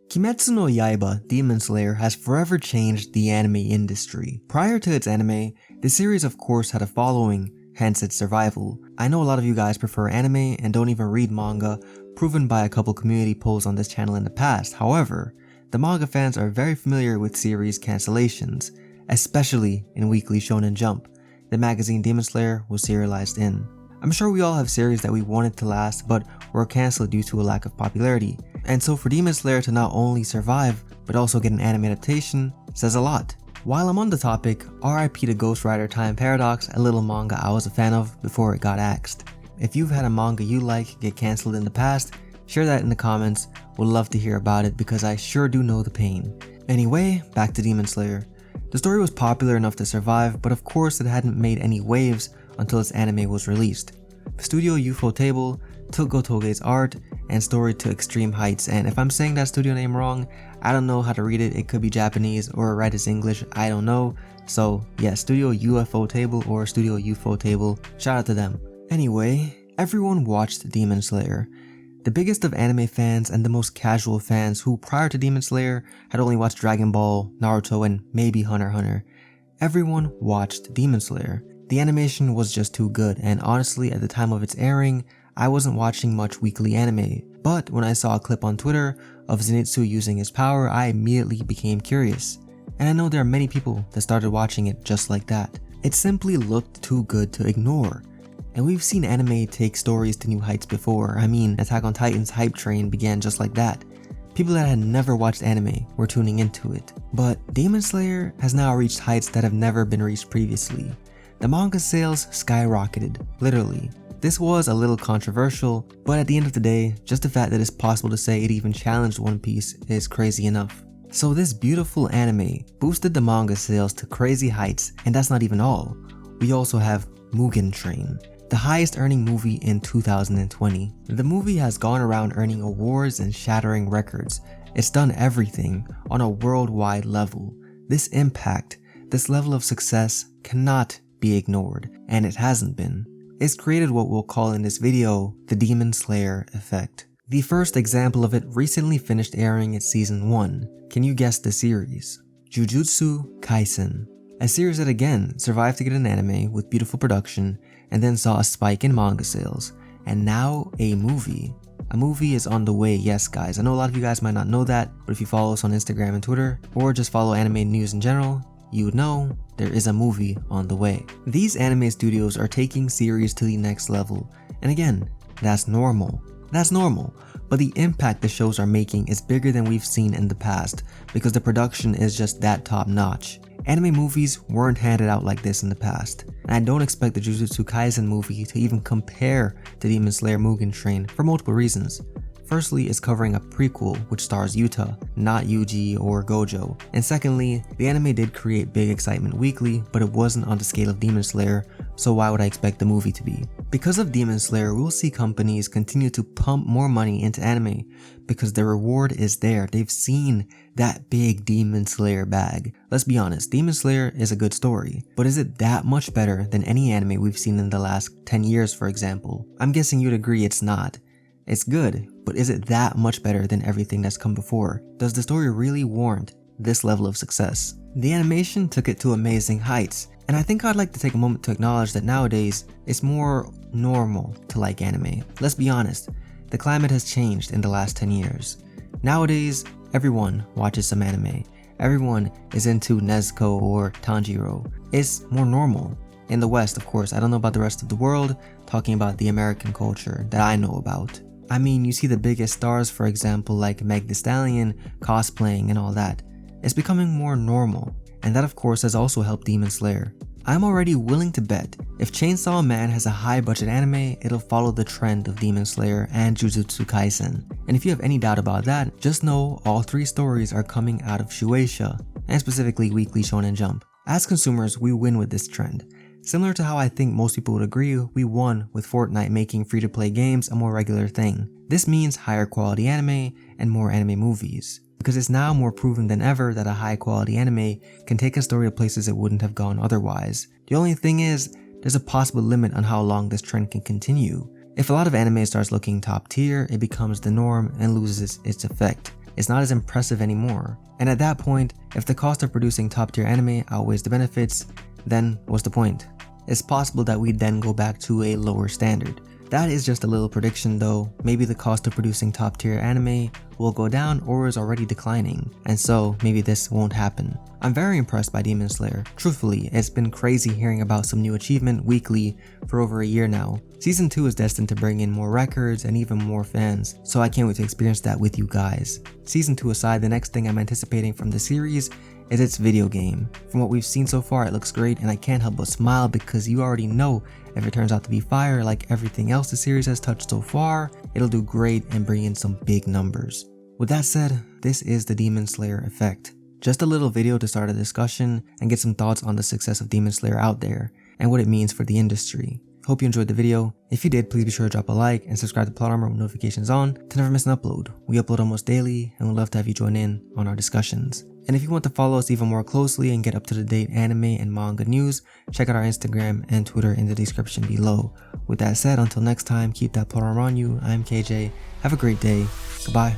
Kimetsu no Yaiba, Demon Slayer, has forever changed the anime industry. Prior to its anime, the series of course had a following, hence its survival. I know a lot of you guys prefer anime and don't even read manga, proven by a couple community posts on this channel in the past. However, the manga fans are very familiar with series cancellations, especially in Weekly Shonen Jump, the magazine Demon Slayer was serialized in. I'm sure we all have series that we wanted to last but were cancelled due to a lack of popularity, and so for Demon Slayer to not only survive but also get an anime adaptation says a lot. While I'm on the topic, RIP to Ghost Rider Time Paradox, a little manga I was a fan of before it got axed. If you've had a manga you like get cancelled in the past, share that in the comments, would love to hear about it because I sure do know the pain. Anyway, back to Demon Slayer. The story was popular enough to survive, but of course it hadn't made any waves until its anime was released. Studio Ufotable took Gotoge's art and story to extreme heights, and if I'm saying that studio name wrong, I don't know how to read it. It could be Japanese or right as English, I don't know. So yeah, Studio Ufotable or Studio Ufotable, shout out to them. Anyway, everyone watched Demon Slayer. The biggest of anime fans and the most casual fans who prior to Demon Slayer had only watched Dragon Ball, Naruto, and maybe Hunter x Hunter. Everyone watched Demon Slayer. The animation was just too good, and honestly at the time of its airing, I wasn't watching much weekly anime, but when I saw a clip on Twitter of Zenitsu using his power, I immediately became curious. And I know there are many people that started watching it just like that. It simply looked too good to ignore. And we've seen anime take stories to new heights before. I mean, Attack on Titan's hype train began just like that. People that had never watched anime were tuning into it. But Demon Slayer has now reached heights that have never been reached previously. The manga sales skyrocketed, literally. This was a little controversial, but at the end of the day, just the fact that it's possible to say it even challenged One Piece is crazy enough. So this beautiful anime boosted the manga sales to crazy heights, and that's not even all. We also have Mugen Train, the highest earning movie in 2020. The movie has gone around earning awards and shattering records. It's done everything on a worldwide level. This impact, this level of success cannot be ignored, and it hasn't been. It's created what we'll call in this video the Demon Slayer effect. The first example of it recently finished airing its season 1. Can you guess the series? Jujutsu Kaisen. A series that again survived to get an anime with beautiful production and then saw a spike in manga sales. And now a movie. A movie is on the way, yes guys. I know a lot of you guys might not know that, but if you follow us on Instagram and Twitter, or just follow anime news in general, you would know there is a movie on the way. These anime studios are taking series to the next level, and again, that's normal. That's normal, but the impact the shows are making is bigger than we've seen in the past because the production is just that top notch. Anime movies weren't handed out like this in the past, and I don't expect the Jujutsu Kaisen movie to even compare to Demon Slayer Mugen Train for multiple reasons. Firstly, it's covering a prequel which stars Yuta, not Yuji or Gojo. And secondly, the anime did create big excitement weekly, but it wasn't on the scale of Demon Slayer, so why would I expect the movie to be? Because of Demon Slayer, we'll see companies continue to pump more money into anime because the reward is there. They've seen that big Demon Slayer bag. Let's be honest, Demon Slayer is a good story, but is it that much better than any anime we've seen in the last 10 years, for example? I'm guessing you'd agree it's not. It's good, but is it that much better than everything that's come before? Does the story really warrant this level of success? The animation took it to amazing heights, and I think I'd like to take a moment to acknowledge that nowadays, it's more normal to like anime. Let's be honest, the climate has changed in the last 10 years. Nowadays, everyone watches some anime. Everyone is into Nezuko or Tanjiro. It's more normal. In the West, of course, I don't know about the rest of the world, talking about the American culture that I know about. I mean, you see the biggest stars, for example, like Meg Thee Stallion, cosplaying and all that. It's becoming more normal, and that of course has also helped Demon Slayer. I'm already willing to bet if Chainsaw Man has a high budget anime, it'll follow the trend of Demon Slayer and Jujutsu Kaisen. And if you have any doubt about that, just know all 3 stories are coming out of Shueisha, and specifically Weekly Shonen Jump. As consumers, we win with this trend. Similar to how I think most people would agree, we won with Fortnite making free-to-play games a more regular thing. This means higher quality anime and more anime movies, because it's now more proven than ever that a high quality anime can take a story to places it wouldn't have gone otherwise. The only thing is, there's a possible limit on how long this trend can continue. If a lot of anime starts looking top tier, it becomes the norm and loses its effect. is not as impressive anymore. And at that point, if the cost of producing top tier anime outweighs the benefits, then what's the point? It's possible that we'd then go back to a lower standard. That is just a little prediction though. Maybe the cost of producing top tier anime will go down or is already declining, and so maybe this won't happen. I'm very impressed by Demon Slayer. Truthfully, it's been crazy hearing about some new achievement weekly for over a year now. Season 2 is destined to bring in more records and even more fans, so I can't wait to experience that with you guys. Season 2 aside, the next thing I'm anticipating from the series is its video game. From what we've seen so far, it looks great and I can't help but smile because you already know if it turns out to be fire like everything else the series has touched so far, it'll do great and bring in some big numbers. With that said, this is the Demon Slayer effect. Just a little video to start a discussion and get some thoughts on the success of Demon Slayer out there and what it means for the industry. Hope you enjoyed the video. If you did, please be sure to drop a like and subscribe to Plot Armor with notifications on to never miss an upload. We upload almost daily and we'd love to have you join in on our discussions. And if you want to follow us even more closely and get up to the date anime and manga news, check out our Instagram and Twitter in the description below. With that said, until next time, keep that Plot Armor on you. I'm KJ. Have a great day. Goodbye.